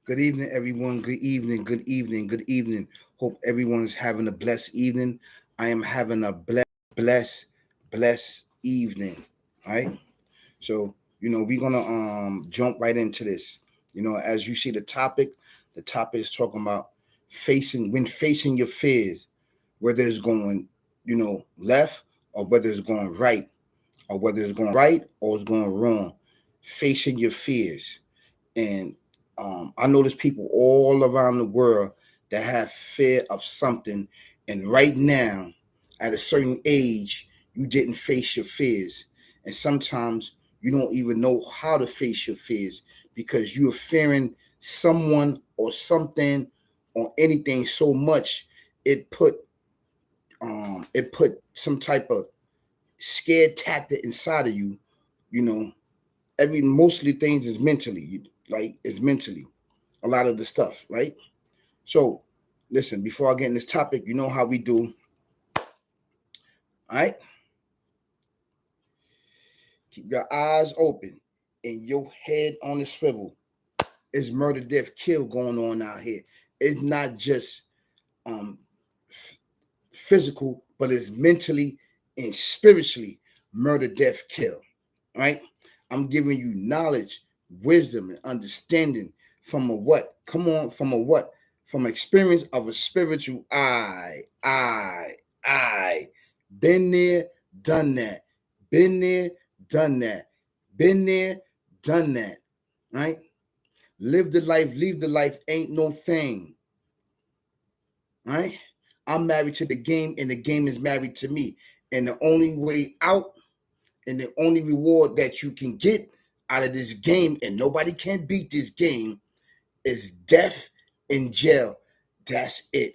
Good evening, everyone. Good evening. Good evening. Good evening. Hope everyone is having a blessed evening. I am having a blessed evening. All right. So we're gonna jump right into this. As you see the topic is talking about facing your fears, whether it's going left or whether it's going right or whether it's going right or it's going wrong. Facing your fears. And I know there's people all around the world that have fear of something. And right now, at a certain age, you didn't face your fears. And sometimes you don't even know how to face your fears because you're fearing someone or something or anything so much it put some type of scared tactic inside of you. You know, mostly things is mentally, like it's mentally a lot of the stuff, right? So, listen, before I get in this topic, you know how we do. All right, keep your eyes open and your head on the swivel. It's murder, death, kill going on out here. It's not just um f- physical, but it's mentally and spiritually murder, death, kill. Right? I'm giving you knowledge, wisdom, and understanding from a what? Come on, from a what? From experience of a spiritual I. Been there, done that. Been there, done that. Been there, done that. Right? Live the life, leave the life ain't no thing. Right? I'm married to the game and the game is married to me. And the only way out and the only reward that you can get out of this game, and nobody can beat this game, is death in jail. That's it.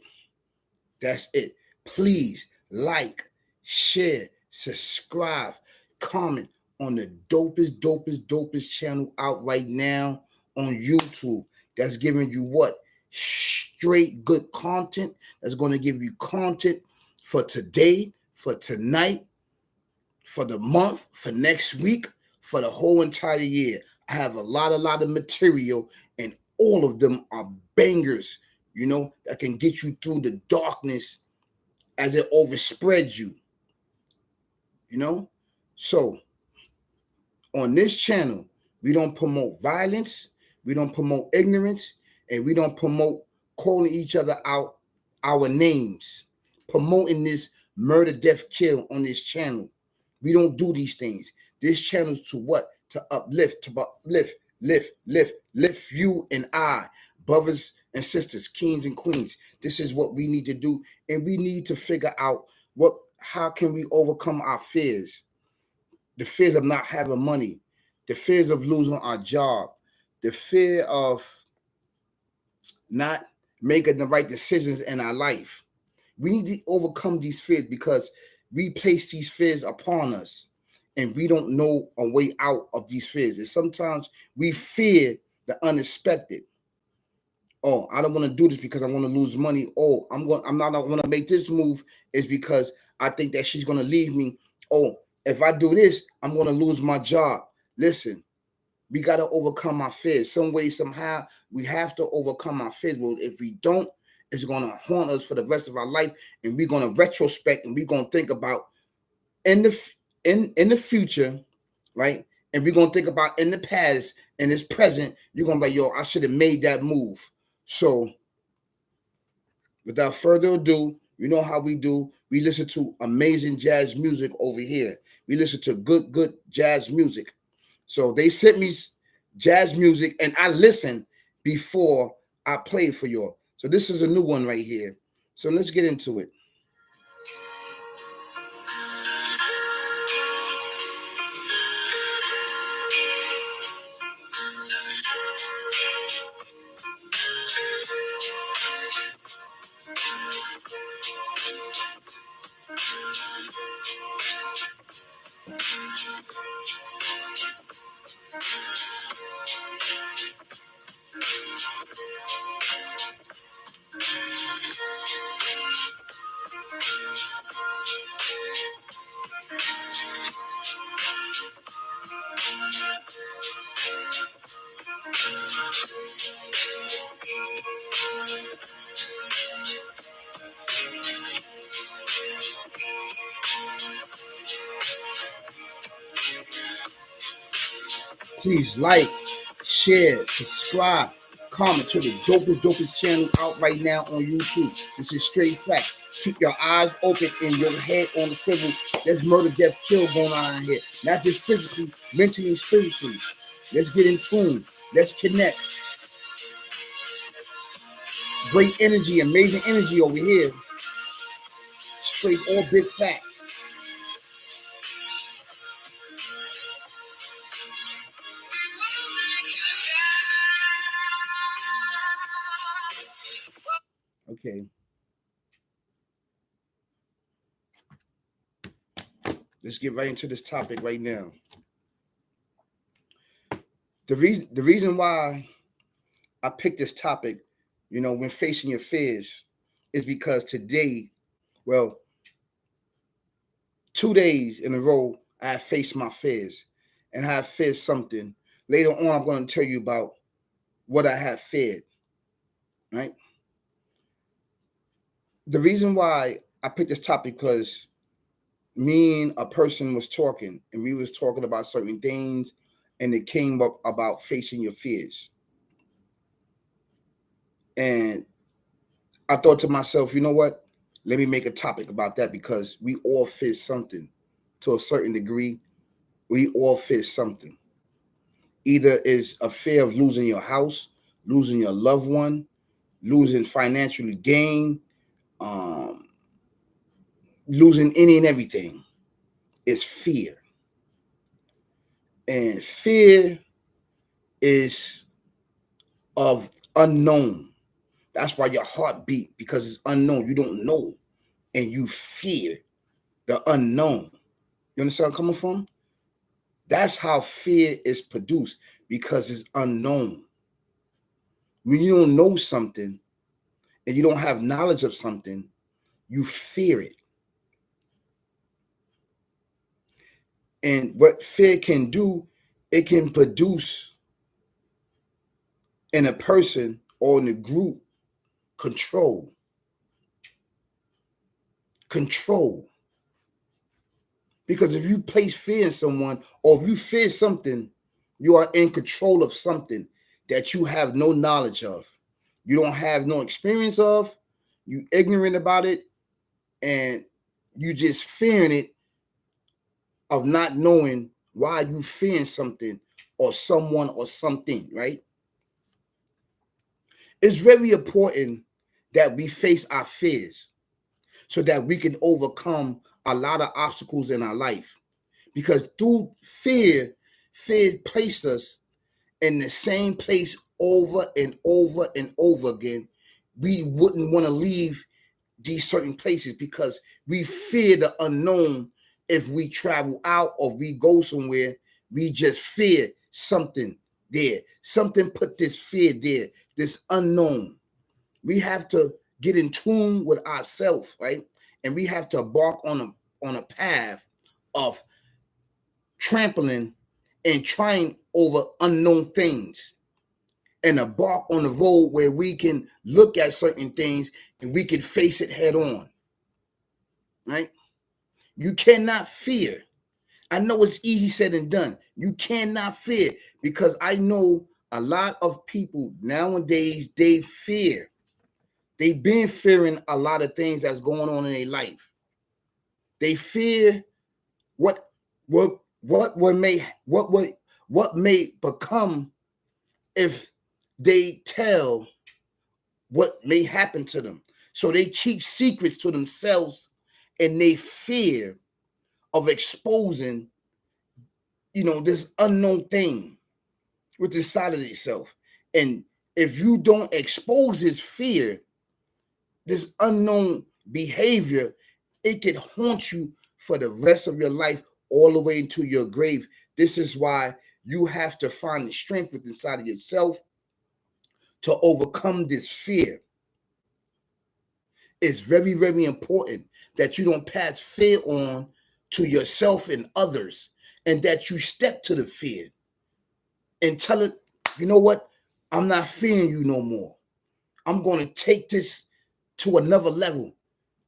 That's it. Please like, share, subscribe, comment on the dopest channel out right now on YouTube. That's giving you what? Straight good content. That's going to give you content for today, for tonight, for the month, for next week, for the whole entire year. I have a lot of material, and all of them are bangers, that can get you through the darkness as it overspreads you, you know? So on this channel, we don't promote violence, we don't promote ignorance, and we don't promote calling each other out our names, promoting this murder, death, kill on this channel. We don't do these things. This channel is to what? To uplift, to lift you and I, brothers and sisters, kings and queens. This is what we need to do, and we need to figure out how can we overcome our fears, the fears of not having money, the fears of losing our job, the fear of not making the right decisions in our life. We need to overcome these fears because we place these fears upon us and we don't know a way out of these fears. And sometimes we fear the unexpected. Oh, I don't want to do this because I want to lose money. Oh, I'm not going to make this move is because I think that she's going to leave me. Oh, if I do this, I'm going to lose my job. Listen, we got to overcome our fears. Some way, somehow, we have to overcome our fears. Well, if we don't, it's going to haunt us for the rest of our life, and we're going to retrospect and we're going to think about in the future, right? And we're going to think about in the past and this present. You're going to be like, yo, I should have made that move. So, without further ado, you know how we do. We listen to amazing jazz music over here. We listen to good jazz music. So they sent me jazz music and I listened before I played for y'all. So this is a new one right here. So let's get into it. Please like, share, subscribe, comment to the dopest channel out right now on YouTube. This is straight fact. Keep your eyes open and your head on the swivel. There's murder, death, kill going on here. Not just physically, mentally, and spiritually. Let's get in tune. Let's connect. Great energy, amazing energy over here. Straight all big facts. Okay. Let's get right into this topic right now. The reason why I picked this topic, when facing your fears, is because today, well, 2 days in a row, I have faced my fears, and I have feared something. Later on, I'm going to tell you about what I have feared. Right. The reason why I picked this topic because me and a person was talking, and we was talking about certain things, and it came up about facing your fears. And I thought to myself, you know what? Let me make a topic about that because we all fear something to a certain degree. We all fear something. Either is a fear of losing your house, losing your loved one, losing financial gain, losing any and everything. It's fear. And fear is of unknown. That's why your heart beat, because it's unknown. You don't know. And you fear the unknown. You understand where I'm coming from? That's how fear is produced, because it's unknown. When you don't know something and you don't have knowledge of something, you fear it. And what fear can do, it can produce in a person or in a group control. Control. Because if you place fear in someone, or if you fear something, you are in control of something that you have no knowledge of. You don't have no experience of. You ignorant about it, and you just fearing it, of not knowing why you fearing something or someone or something, right? It's very important that we face our fears so that we can overcome a lot of obstacles in our life. Because through fear placed us in the same place over and over and over again. We wouldn't want to leave these certain places because we fear the unknown. If we travel out or we go somewhere, we just fear something there. Something put this fear there, this unknown. We have to get in tune with ourselves, right? And we have to embark on a path of trampling and trying over unknown things, and embark on the road where we can look at certain things and we can face it head on, right? You cannot fear. I know it's easy said and done. You cannot fear, because I know a lot of people nowadays, they fear. They've been fearing a lot of things that's going on in their life. They fear what may become if they tell what may happen to them. So they keep secrets to themselves, and they fear of exposing, this unknown thing with inside of itself. And if you don't expose this fear, this unknown behavior, it can haunt you for the rest of your life, all the way into your grave. This is why you have to find the strength within inside of yourself to overcome this fear. It's very, very important that you don't pass fear on to yourself and others, and that you step to the fear and tell it, you know what? I'm not fearing you no more. I'm going to take this to another level.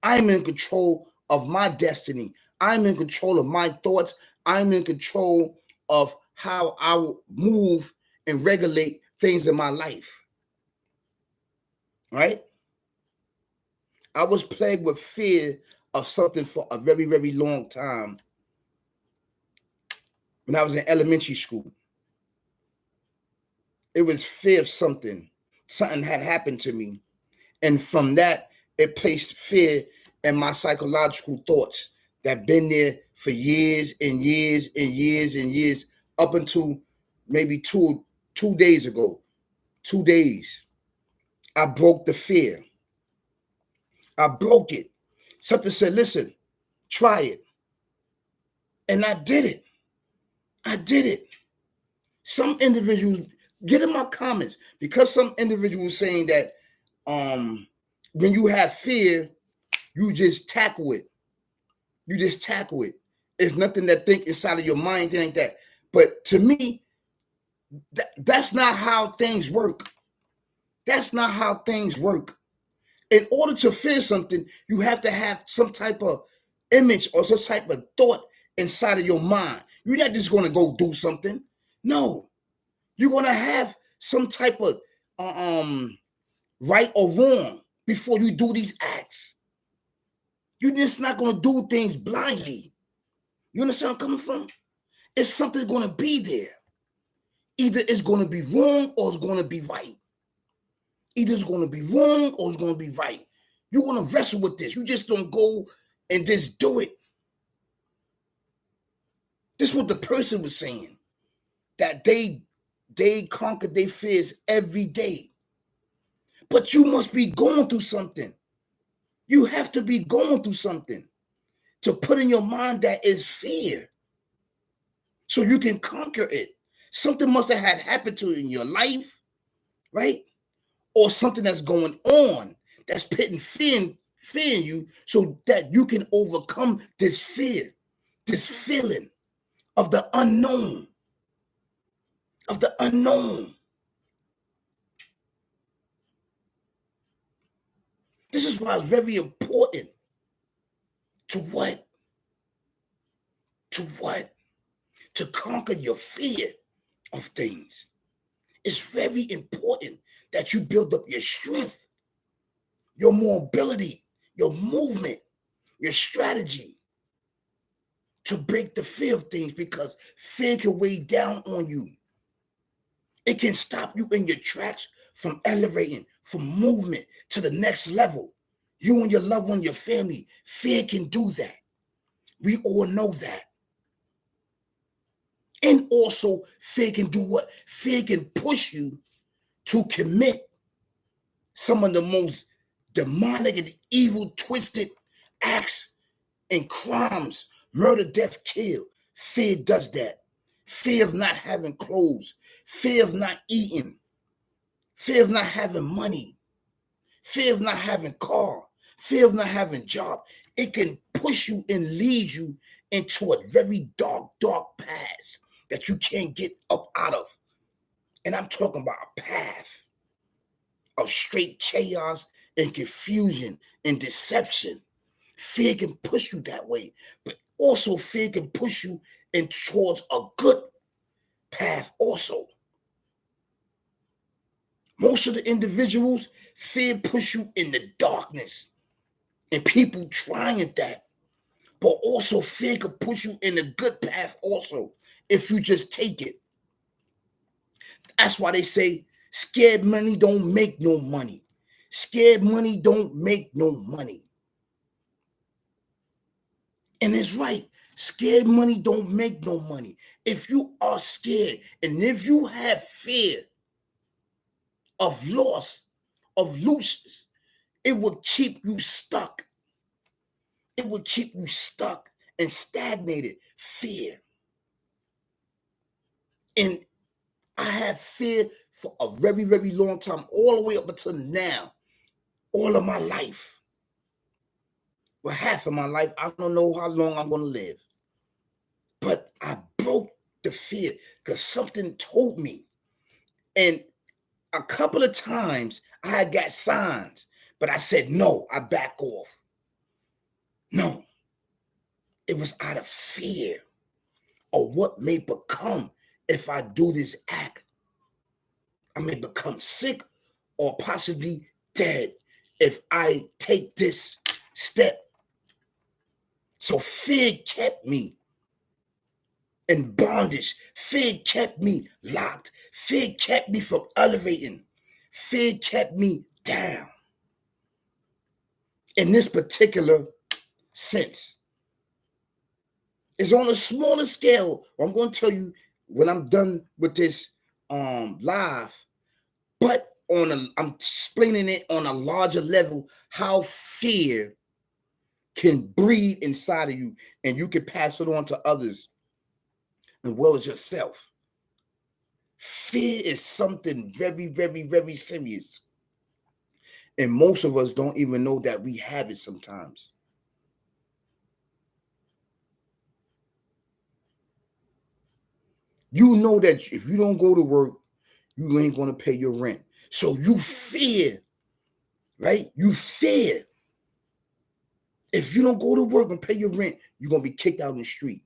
I'm in control of my destiny. I'm in control of my thoughts. I'm in control of how I will move and regulate things in my life. Right? I was plagued with fear of something for a very, very long time when I was in elementary school. It was fear of something. Something had happened to me. And from that, it placed fear in my psychological thoughts that been there for years and years and years and years, up until maybe two days ago. 2 days. I broke the fear. I broke it. Something said, listen, try it. And I did it. I did it. Some individuals, get in my comments, because some individuals saying that when you have fear, you just tackle it. You just tackle it. It's nothing that think inside of your mind, ain't that. But to me, that's not how things work. That's not how things work. In order to fear something, you have to have some type of image or some type of thought inside of your mind. You're not just going to go do something. No, you're going to have some type of right or wrong before you do these acts. You're just not going to do things blindly. You understand where I'm coming from? It's something going to be there. Either it's going to be wrong or it's going to be right. Either it's going to be wrong or it's going to be right. You're going to wrestle with this. You just don't go and just do it. This is what the person was saying. That they conquered their fears every day. But you must be going through something. You have to be going through something to put in your mind that is fear, so you can conquer it. Something must have had happened to you in your life, right? Or something that's going on that's putting fear in you, so that you can overcome this fear, this feeling of the unknown, of the unknown. This is why it's very important to what? To what? To conquer your fear of things. It's very important that you build up your strength, your mobility, your movement, your strategy to break the fear of things, because fear can weigh down on you. It can stop you in your tracks from elevating, from movement to the next level. You and your loved one, your family, fear can do that. We all know that. And also, fear can do what? Fear can push you to commit some of the most demonic and evil, twisted acts and crimes. Murder, death, kill. Fear does that. Fear of not having clothes. Fear of not eating. Fear of not having money. Fear of not having car. Fear of not having job. It can push you and lead you into a very dark, dark path that you can't get up out of. And I'm talking about a path of straight chaos and confusion and deception. Fear can push you that way, but also fear can push you in towards a good path also. Most of the individuals, fear push you in the darkness, and people trying that. But also fear can push you in a good path also, if you just take it. That's why they say scared money don't make no money. Scared money don't make no money. And it's right. Scared money don't make no money. If you are scared and if you have fear of loss, of losses, it will keep you stuck. It will keep you stuck and stagnated. Fear. And I have fear for a very, very long time, all the way up until now, all of my life. Well, half of my life, I don't know how long I'm going to live. But I broke the fear because something told me. And a couple of times I had got signs, but I said, no, I back off. No, it was out of fear of what may become if I do this act, I may become sick or possibly dead if I take this step. So fear kept me in bondage. Fear kept me locked. Fear kept me from elevating. Fear kept me down. In this particular sense, it's on a smaller scale. I'm going to tell you when I'm done with this live, but I'm explaining it on a larger level, how fear can breed inside of you and you can pass it on to others as well as yourself. Fear is something very, very, very serious. And most of us don't even know that we have it sometimes. You know that if you don't go to work, you ain't going to pay your rent. So you fear, right? You fear. If you don't go to work and pay your rent, you're going to be kicked out in the street.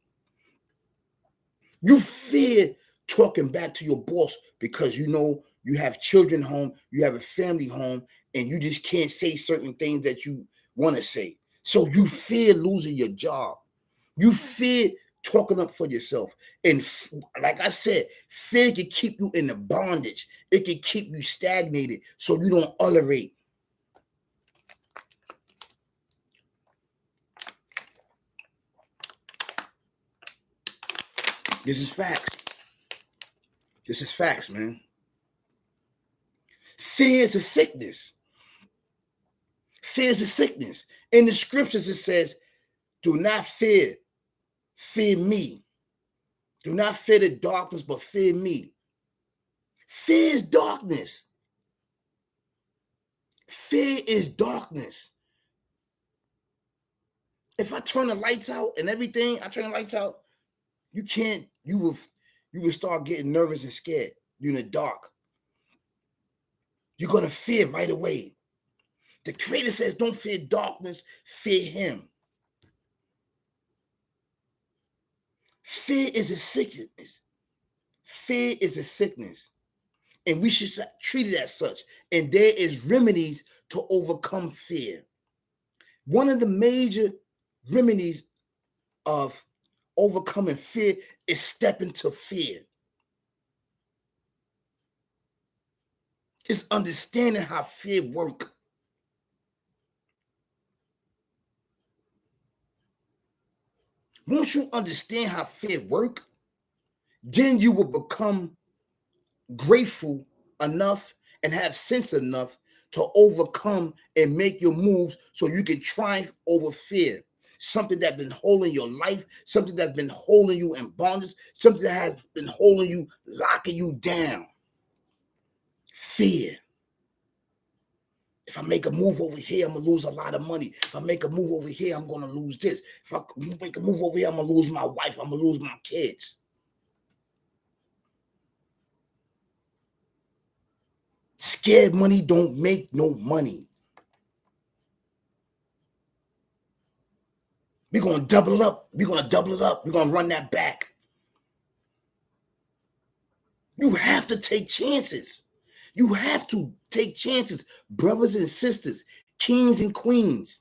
You fear talking back to your boss because you know you have children home, you have a family home, and you just can't say certain things that you want to say. So you fear losing your job. You fear talking up for yourself. And like I said, fear can keep you in the bondage. It can keep you stagnated so you don't elevate. This is facts. This is facts, man. Fear is a sickness. Fear is a sickness. In the scriptures, it says, do not fear. Fear me. Do not fear the darkness, but fear me. Fear is darkness. Fear is darkness. If I turn the lights out and everything, I turn the lights out, you will start getting nervous and scared. You're in the dark. You're going to fear right away. The Creator says, don't fear darkness, fear him. Fear is a sickness. Fear is a sickness. And we should treat it as such. And there is remedies to overcome fear. One of the major remedies of overcoming fear is stepping to fear. It's understanding how fear works. Once you understand how fear works, then you will become grateful enough and have sense enough to overcome and make your moves so you can triumph over fear. Something that's been holding your life, something that's been holding you in bondage, something that has been holding you, locking you down. Fear. If I make a move over here, I'm going to lose a lot of money. If I make a move over here, I'm going to lose this. If I make a move over here, I'm going to lose my wife. I'm going to lose my kids. Scared money don't make no money. We're going to double up. We're going to double it up. We're going to run that back. You have to take chances. You have to take chances, brothers and sisters, kings and queens,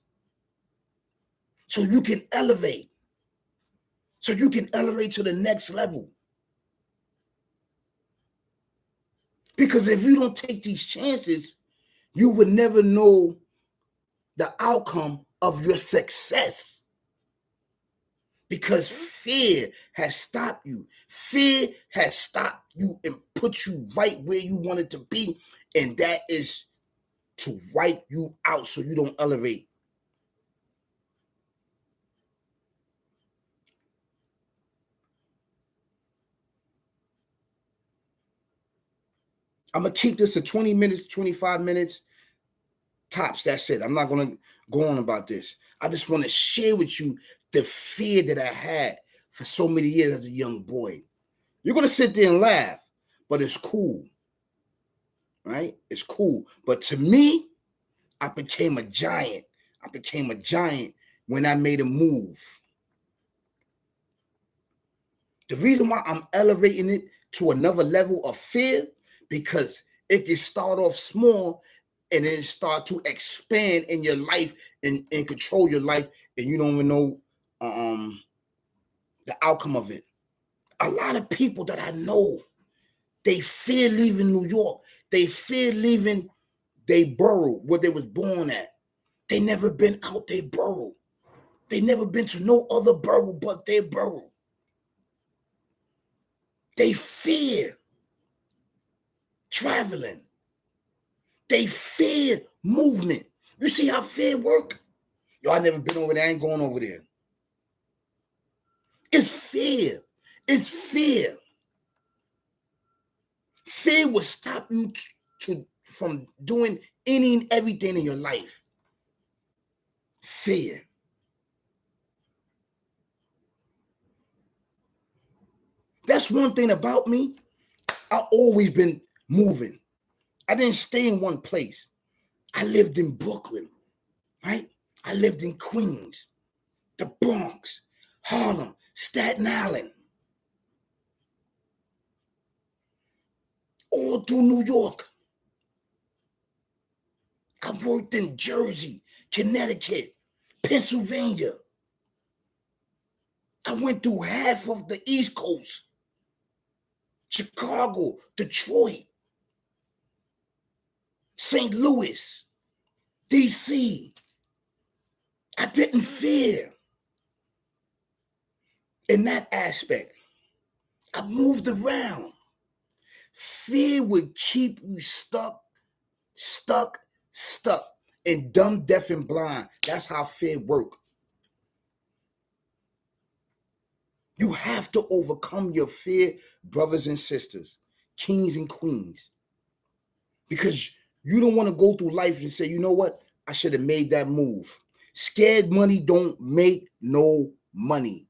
so you can elevate. So you can elevate to the next level. Because if you don't take these chances, you would never know the outcome of your success. Because fear has stopped you. Fear has stopped you and put you right where you wanted to be. And that is to wipe you out so you don't elevate. I'm going to keep this to 20 minutes, 25 minutes. Tops, that's it. I'm not going to go on about this. I just want to share with you the fear that I had for so many years as a young boy. You're going to sit there and laugh, but it's cool, right? It's cool. But to me, I became a giant. I became a giant when I made a move. The reason why I'm elevating it to another level of fear because it can start off small and then start to expand in your life and control your life, and you don't even know the outcome of it. A lot of people that I know, they fear leaving New York. They fear leaving their borough where they was born at. They never been out their borough. They never been to no other borough but their borough. They fear traveling. They fear movement. You see how fear work? Yo, I never been over there. I ain't going over there. It's fear. It's fear. Fear will stop you from doing any and everything in your life. Fear. That's one thing about me. I've always been moving. I didn't stay in one place. I lived in Brooklyn, right? I lived in Queens, the Bronx, Harlem, Staten Island, all through New York. I worked in Jersey, Connecticut, Pennsylvania. I went through half of the East Coast, Chicago, Detroit, St. Louis, DC. I didn't fear in that aspect. I moved around. Fear would keep you stuck, and dumb, deaf, and blind. That's how fear works. You have to overcome your fear, brothers and sisters, kings and queens, because you don't want to go through life and say, you know what? I should have made that move. Scared money don't make no money.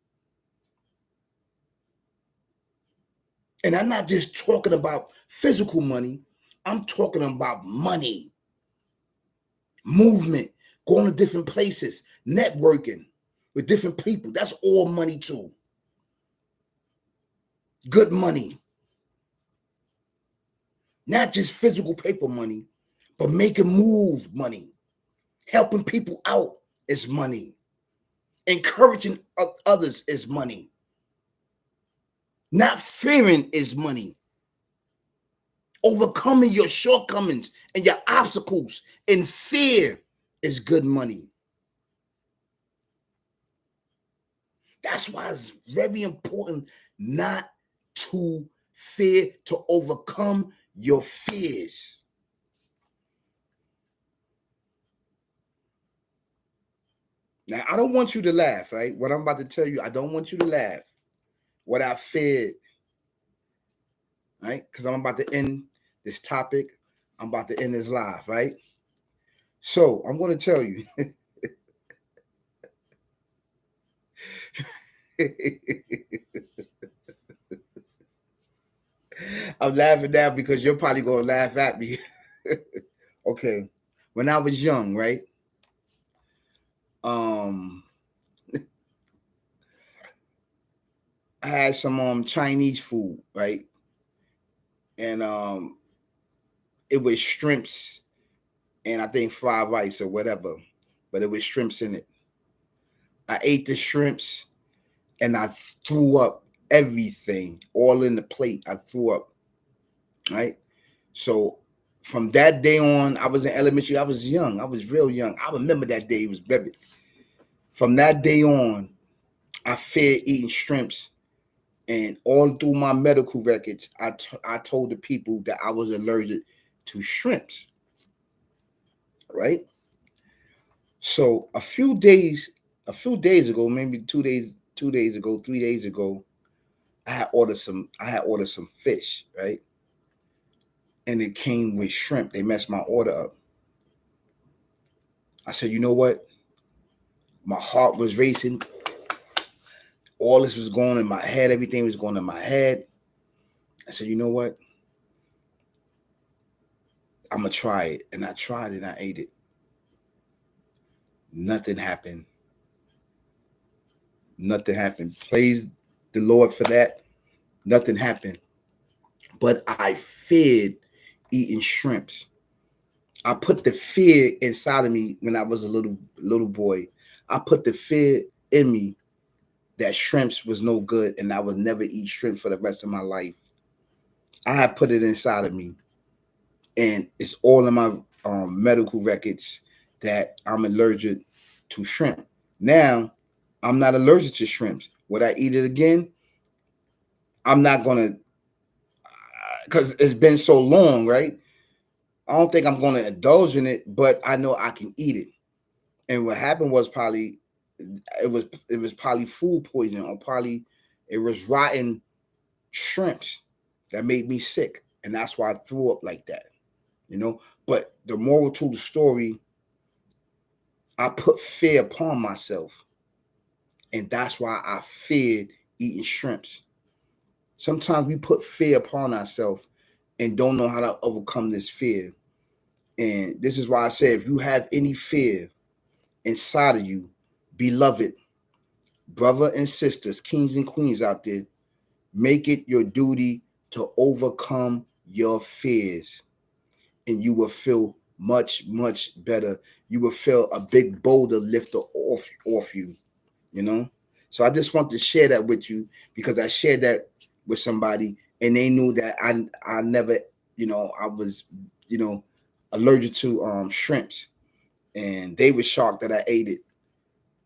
And I'm not just talking about physical money. I'm talking about money, movement, going to different places, networking with different people. That's all money too. Good money. Not just physical paper money, but making move money. Helping people out is money. Encouraging others is money. Not fearing is money. Overcoming your shortcomings and your obstacles and fear is good money. That's why it's very important not to fear, to overcome your fears. Now, I don't want you to laugh, right? What I'm about to tell you, I don't want you to laugh. What I feared, right? Because I'm about to end this topic. I'm about to end this live, right? So I'm going to tell you. I'm laughing now because you're probably going to laugh at me. Okay. When I was young, right? I had some Chinese food, right? And it was shrimps and I think fried rice or whatever, but it was shrimps in it. I ate the shrimps and I threw up everything, all in the plate. I threw up, right? So from that day on, I was in elementary. I was young. I was real young. I remember that day. It was vivid. From that day on, I feared eating shrimps. And all through my medical records, I told the people that I was allergic to shrimps, right? So a few days ago, maybe 2 days ago, 3 days ago, I had ordered some fish, right? And it came with shrimp. They messed my order up. I said, you know what? My heart was racing. All this was going in my head. Everything was going in my head. I said, you know what? I'm going to try it. And I tried it and I ate it. Nothing happened. Nothing happened. Praise the Lord for that. Nothing happened. but I feared eating shrimps. I put the fear inside of me when I was a little boy. I put the fear in me that shrimps was no good and I would never eat shrimp for the rest of my life. I had put it inside of me, and it's all in my medical records that I'm allergic to shrimp. Now, I'm not allergic to shrimps. Would I eat it again? I'm not gonna, because it's been so long, right? I don't think I'm gonna indulge in it, but I know I can eat it. And what happened was probably it was probably food poisoning, or probably it was rotten shrimps that made me sick, and that's why I threw up like that. You know, but the moral to the story, I put fear upon myself, and that's why I feared eating shrimps. Sometimes we put fear upon ourselves and don't know how to overcome this fear. And this is why I say, if you have any fear inside of you, beloved brother and sisters, kings and queens out there, make it your duty to overcome your fears, and you will feel much, much better. You will feel a big boulder lifted off you, you know? So I just want to share that with you, because I shared that with somebody and they knew that I never, I was, you know, allergic to shrimps, and they were shocked that I ate it.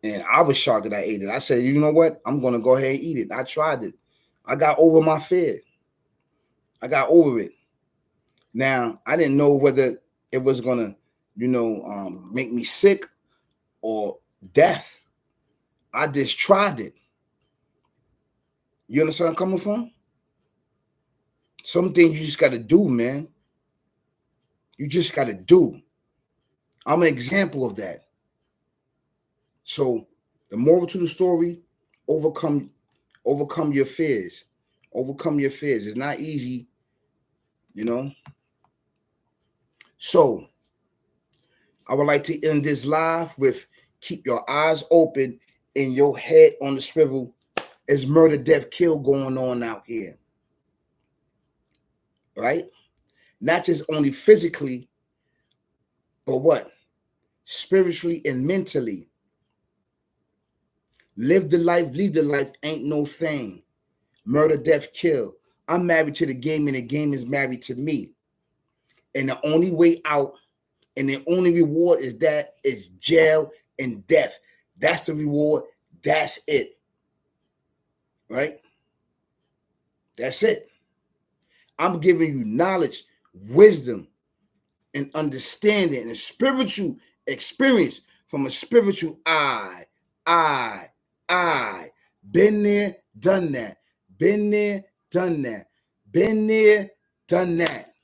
And I was shocked that I ate it. I said, you know what? I'm gonna go ahead and eat it. I tried it. I got over my fear. I got over it. Now I didn't know whether it was gonna, make me sick or death. I just tried it. You understand where I'm coming from? Some things you just gotta do, man. You just gotta do. I'm an example of that. So the moral to the story, overcome overcome your fears. Overcome your fears. It's not easy, you know. So I would like to end this live with keep your eyes open and your head on the swivel. There's murder, death, kill going on out here. Right? Not just only physically, but what? Spiritually and mentally. Live the life, leave the life ain't no thing. Murder, death, kill. I'm married to the game, and the game is married to me. And the only way out and the only reward is jail and death. That's the reward. That's it. Right? That's it. I'm giving you knowledge, wisdom, and understanding and spiritual experience from a spiritual eye. I. Been there, done that. Been there, done that. Been there, done that.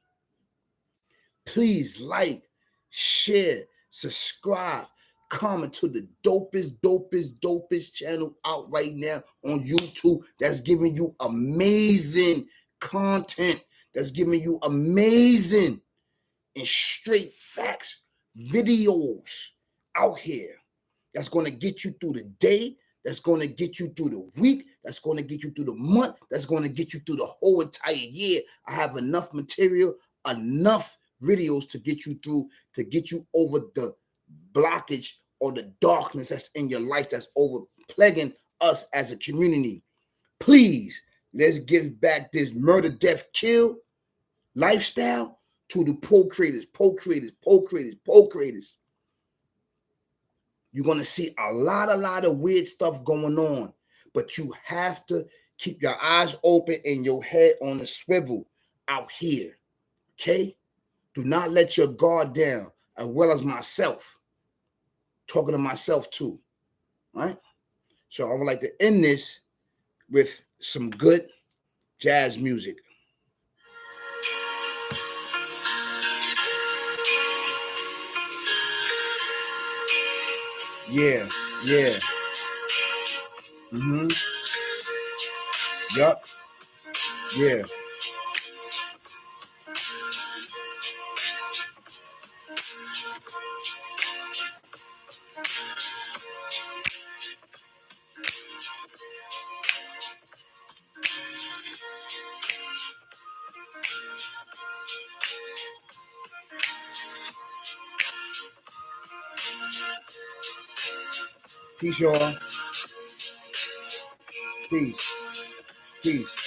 Please like, share, subscribe, comment to the dopest channel out right now on YouTube that's giving you amazing content, that's giving you amazing and straight facts videos out here that's going to get you through the day, that's going to get you through the week, that's going to get you through the month, that's going to get you through the whole entire year. I have enough material, enough videos to get you through, to get you over the blockage or the darkness that's in your life that's over plaguing us as a community. Please, let's give back this murder, death, kill lifestyle to the procreators. You're going to see a lot of weird stuff going on, but you have to keep your eyes open and your head on the swivel out here, okay? Do not let your guard down, as well as myself, talking to myself too, right? So I would like to end this with some good jazz music. Yeah. Mm-hmm. Yup. Yeah. Peace, y'all. Peace. Peace.